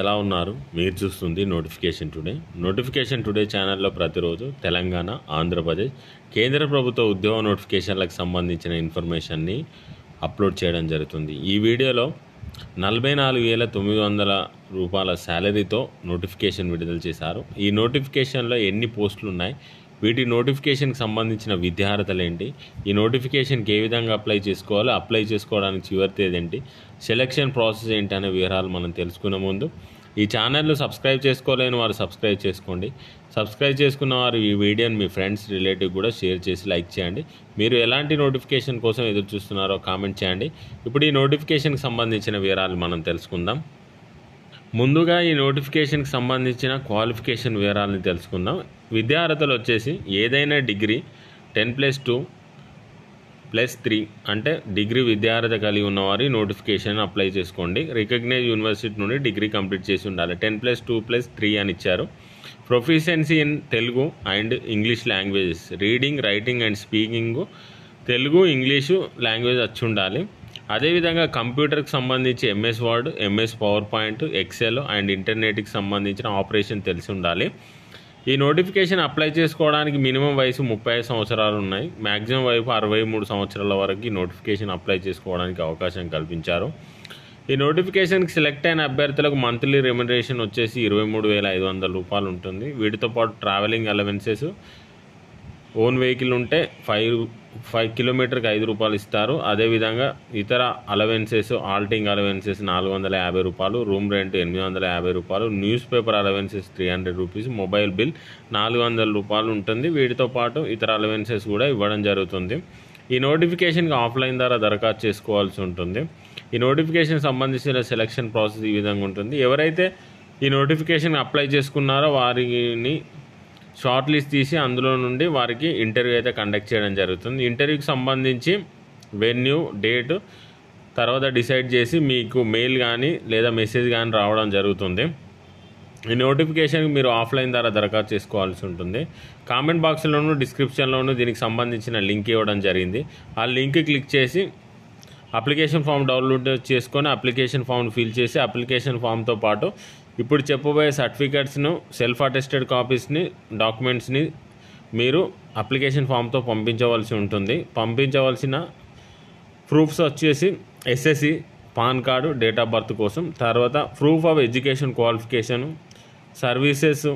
ఎలా ఉన్నారు? మీరు చూస్తుంది నోటిఫికేషన్ టుడే ఛానల్లో ప్రతిరోజు తెలంగాణ, ఆంధ్రప్రదేశ్ కేంద్ర ప్రభుత్వ ఉద్యోగ నోటిఫికేషన్లకు సంబంధించిన ఇన్ఫర్మేషన్ని అప్లోడ్ చేయడం జరుగుతుంది. ఈ వీడియోలో 44,900 రూపాయల శాలరీతో నోటిఫికేషన్ విడుదల చేశారు. ఈ నోటిఫికేషన్లో ఎన్ని పోస్టులు ఉన్నాయి, వీటి నోటిఫికేషన్కి సంబంధించిన విద్యార్హతలు ఏంటి, ఈ నోటిఫికేషన్కి ఏ విధంగా అప్లై చేసుకోవాలి, అప్లై చేసుకోవడానికి చివరి తేదీ ఏంటి, సెలక్షన్ ప్రాసెస్ ఏంటి అనే వివరాలు మనం తెలుసుకునే ముందు ఈ ఛానల్ను సబ్స్క్రైబ్ చేసుకోలేని వారు సబ్స్క్రైబ్ చేసుకోండి. సబ్స్క్రైబ్ చేసుకున్న వారు ఈ వీడియోని మీ ఫ్రెండ్స్, రిలేటివ్ కూడా షేర్ చేసి లైక్ చేయండి. మీరు ఎలాంటి నోటిఫికేషన్ కోసం ఎదురు చూస్తున్నారో కామెంట్ చేయండి. ఇప్పుడు ఈ నోటిఫికేషన్కి సంబంధించిన వివరాలు మనం తెలుసుకుందాం. ముందుగా ఈ నోటిఫికేషన్కి సంబంధించిన క్వాలిఫికేషన్ వివరాలను తెలుసుకుందాం. విద్యార్హతలు వచ్చేసి ఏదైనా డిగ్రీ 10+2+3 అంటే డిగ్రీ విద్యార్హత కలిగి ఉన్నవారి నోటిఫికేషన్ అప్లై చేసుకోండి. రికగ్నైజ్ యూనివర్సిటీ నుండి డిగ్రీ కంప్లీట్ చేసి ఉండాలి. 10+2+3 అని ఇచ్చారు. Proficiency in Telugu and English languages, reading, writing and speaking Telugu, English language వచ్చి ఉండాలి. అదేవిధంగా కంప్యూటర్కి సంబంధించి MS Word, MS PowerPoint, Excel and ఇంటర్నెట్కి సంబంధించిన ఆపరేషన్ తెలిసి ఉండాలి. ఈ నోటిఫికేషన్ అప్లై చేసుకోవడానికి మినిమం వయసు 35 సంవత్సరాలు ఉన్నాయి. మ్యాక్సిమం వయసు 63 సంవత్సరాల వరకు ఈ నోటిఫికేషన్ అప్లై చేసుకోవడానికి అవకాశం కల్పించారు. ఈ నోటిఫికేషన్కి సెలెక్ట్ అయిన అభ్యర్థులకు మంత్లీ రెమ్యునరేషన్ వచ్చేసి 23,500 రూపాయలు ఉంటుంది. వీటితో పాటు ట్రావెలింగ్ అలవెన్సెస్, ఓన్ వెహికల్ ఉంటే 5 కిలోమీటర్కి 5 రూపాయలు ఇస్తారు. అదేవిధంగా ఇతర అలవెన్సెస్, ఆల్టింగ్ అలవెన్సెస్ 450 రూపాయలు, రూమ్ రెంట్ 850 రూపాయలు, news paper allowances 300 rupees, mobile bill 400 రూపాయలు ఉంటుంది. వీటితో పాటు ఇతర అలవెన్సెస్ కూడా ఇవ్వడం జరుగుతుంది. ఈ నోటిఫికేషన్కి ఆఫ్లైన్ ద్వారా దరఖాస్తు చేసుకోవాల్సి ఉంటుంది. ఈ నోటిఫికేషన్ సంబంధించిన సెలక్షన్ ప్రాసెస్ ఈ విధంగా ఉంటుంది. ఎవరైతే ఈ నోటిఫికేషన్ అప్లై చేసుకున్నారో వారిని షార్ట్ లిస్ట్ తీసి అందులో నుండి వారికి ఇంటర్వ్యూ అయితే కండక్ట్ చేయడం జరుగుతుంది. ఇంటర్వ్యూకి సంబంధించి వెన్యూ, డేట్ తర్వాత డిసైడ్ చేసి మీకు మెయిల్ కానీ లేదా మెసేజ్ కానీ రావడం జరుగుతుంది. ఈ నోటిఫికేషన్కి మీరు ఆఫ్లైన్ ద్వారా దరఖాస్తు చేసుకోవాల్సి ఉంటుంది. కామెంట్ బాక్స్లోనూ డిస్క్రిప్షన్లోనూ దీనికి సంబంధించిన లింక్ ఇవ్వడం జరిగింది. ఆ లింక్ క్లిక్ చేసి అప్లికేషన్ ఫామ్ డౌన్లోడ్ చేసుకొని అప్లికేషన్ ఫామ్ను ఫిల్ చేసి అప్లికేషన్ ఫామ్తో పాటు ఇప్పుడు చెప్పబోయే సర్టిఫికేట్స్ను, సెల్ఫ్ అటెస్టెడ్ కాపీస్ని, డాక్యుమెంట్స్ని మీరు అప్లికేషన్ ఫామ్తో పంపించవలసి ఉంటుంది. పంపించవలసిన ప్రూఫ్స్ వచ్చేసి SSC, PAN card, date of birth కోసం, తర్వాత proof of education qualification, services,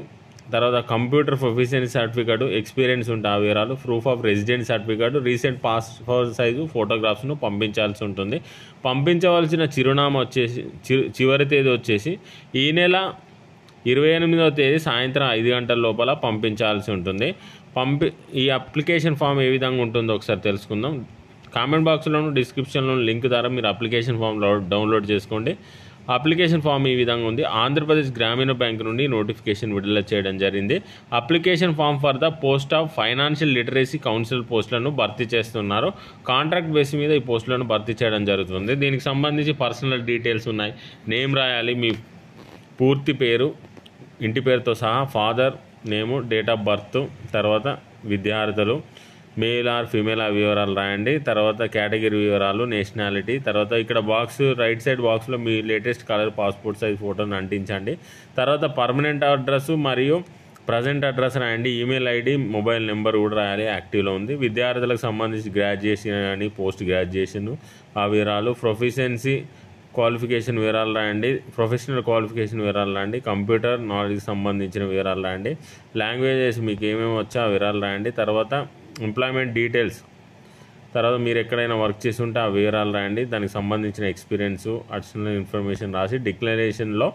తర్వాత కంప్యూటర్ ప్రొఫిషియన్సీ సర్టిఫికేట్, ఎక్స్పీరియన్స్ ఉంటే ఆ వివరాలు, proof of residence certificate, recent passport size ఫోటోగ్రాఫ్స్ను పంపించాల్సి ఉంటుంది. పంపించవలసిన చిరునామా వచ్చేసి చివరి తేదీ వచ్చేసి ఈ నెల 28వ తేదీ సాయంత్రం 5 గంటల లోపల పంపించాల్సి ఉంటుంది. ఈ అప్లికేషన్ ఫామ్ ఏ విధంగా ఉంటుందో ఒకసారి తెలుసుకుందాం. కామెంట్ బాక్స్లోను డిస్క్రిప్షన్లో లింక్ ద్వారా మీరు అప్లికేషన్ ఫామ్ డౌన్లోడ్ చేసుకోండి. అప్లికేషన్ ఫామ్ ఈ విధంగా ఉంది. ఆంధ్రప్రదేశ్ గ్రామీణ బ్యాంక్ నుండి నోటిఫికేషన్ విడుదల చేయడం జరిగింది. Application form for the post of financial literacy council పోస్టులను భర్తీ చేస్తున్నారు. కాంట్రాక్ట్ బేస్ మీద ఈ పోస్టులను భర్తీ చేయడం జరుగుతుంది. దీనికి సంబంధించి పర్సనల్ డీటెయిల్స్ ఉన్నాయి. నేమ్ రాయాలి, మీ పూర్తి పేరు, ఇంటి పేరుతో సహా, father name, date of birth, తర్వాత విద్యార్థులు మేల్ ఆర్ ఫీమేల్ ఆ వివరాలు రాయండి. తర్వాత కేటగిరీ వివరాలు, నేషనాలిటీ, తర్వాత ఇక్కడ రైట్ సైడ్ బాక్స్లో మీ లేటెస్ట్ కలర్ పాస్పోర్ట్ సైజ్ ఫోటోని అంటించండి. తర్వాత పర్మనెంట్ అడ్రస్ మరియు ప్రజెంట్ అడ్రస్ రాయండి. ఈమెయిల్ ఐడి, మొబైల్ నెంబర్ కూడా రాయాలి, యాక్టివ్లో ఉంది. విద్యార్థులకు సంబంధించి గ్రాడ్యుయేషన్ అని, పోస్ట్ గ్రాడ్యుయేషన్ ఆ వివరాలు, ప్రొఫిషియన్సీ క్వాలిఫికేషన్ వివరాలు రాయండి, ప్రొఫెషనల్ క్వాలిఫికేషన్ వివరాలు రాయండి, కంప్యూటర్ నాలెడ్జ్కి సంబంధించిన వివరాలు రాయండి, లాంగ్వేజెస్ మీకు ఏమేమి వచ్చో ఆ వివరాలు రాయండి. తర్వాత ఎంప్లాయ్మెంట్ డీటెయిల్స్, తర్వాత మీరు ఎక్కడైనా వర్క్ చేసి ఉంటే ఆ వివరాలు రాయండి. దానికి సంబంధించిన ఎక్స్పీరియన్స్, అడిషనల్ ఇన్ఫర్మేషన్ రాసి డిక్లరేషన్లో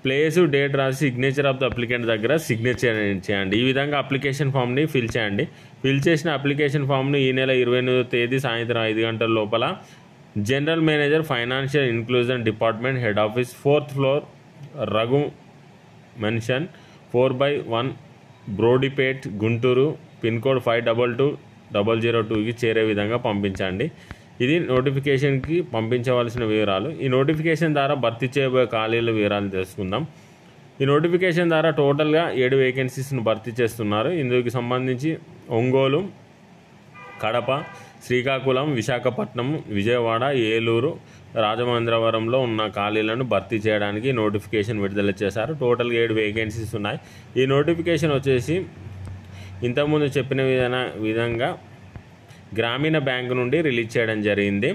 ప్లేసు, డేట్ రాసి సిగ్నేచర్ ఆఫ్ ద అప్లికెంట్ దగ్గర సిగ్నేచర్ చేయండి. ఈ విధంగా అప్లికేషన్ ఫామ్ని ఫిల్ చేయండి. ఫిల్ చేసిన అప్లికేషన్ ఫామ్ను ఈ నెల 28వ తేదీ సాయంత్రం 5 గంటల లోపల general manager, financial inclusion department, head office, 4th floor, Raghu mansion, 4/1 Brodipet, Guntur, pin code 522002కి చేరే విధంగా పంపించండి. ఇది నోటిఫికేషన్కి పంపించవలసిన వివరాలు. ఈ నోటిఫికేషన్ ద్వారా భర్తీ చేయబోయే ఖాళీల వివరాలు తెలుసుకుందాం. ఈ నోటిఫికేషన్ ద్వారా టోటల్గా 7 వేకెన్సీస్ను భర్తీ చేస్తున్నారు. ఇందుకు సంబంధించి ఒంగోలు, కడప, శ్రీకాకుళం, విశాఖపట్నం, విజయవాడ, ఏలూరు, రాజమహేంద్రవరంలో ఉన్న ఖాళీలను భర్తీ చేయడానికి నోటిఫికేషన్ విడుదల చేశారు. టోటల్గా 7 వేకెన్సీస్ ఉన్నాయి. ఈ నోటిఫికేషన్ వచ్చేసి ఇంతకుముందు చెప్పిన విధంగా గ్రామీణ బ్యాంకు నుండి రిలీజ్ చేయడం జరిగింది.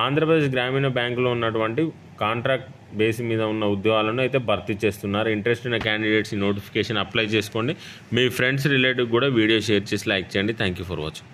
ఆంధ్రప్రదేశ్ గ్రామీణ బ్యాంకులో ఉన్నటువంటి కాంట్రాక్ట్ బేస్ మీద ఉన్న ఉద్యోగాలను అయితే భర్తీ చేస్తున్నారు. ఇంట్రెస్ట్ ఉన్న క్యాండిడేట్స్ ఈ నోటిఫికేషన్ అప్లై చేసుకోండి. మీ ఫ్రెండ్స్ రిలేటివ్ కూడా వీడియో షేర్ చేసి లైక్ చేయండి. Thank you for watching.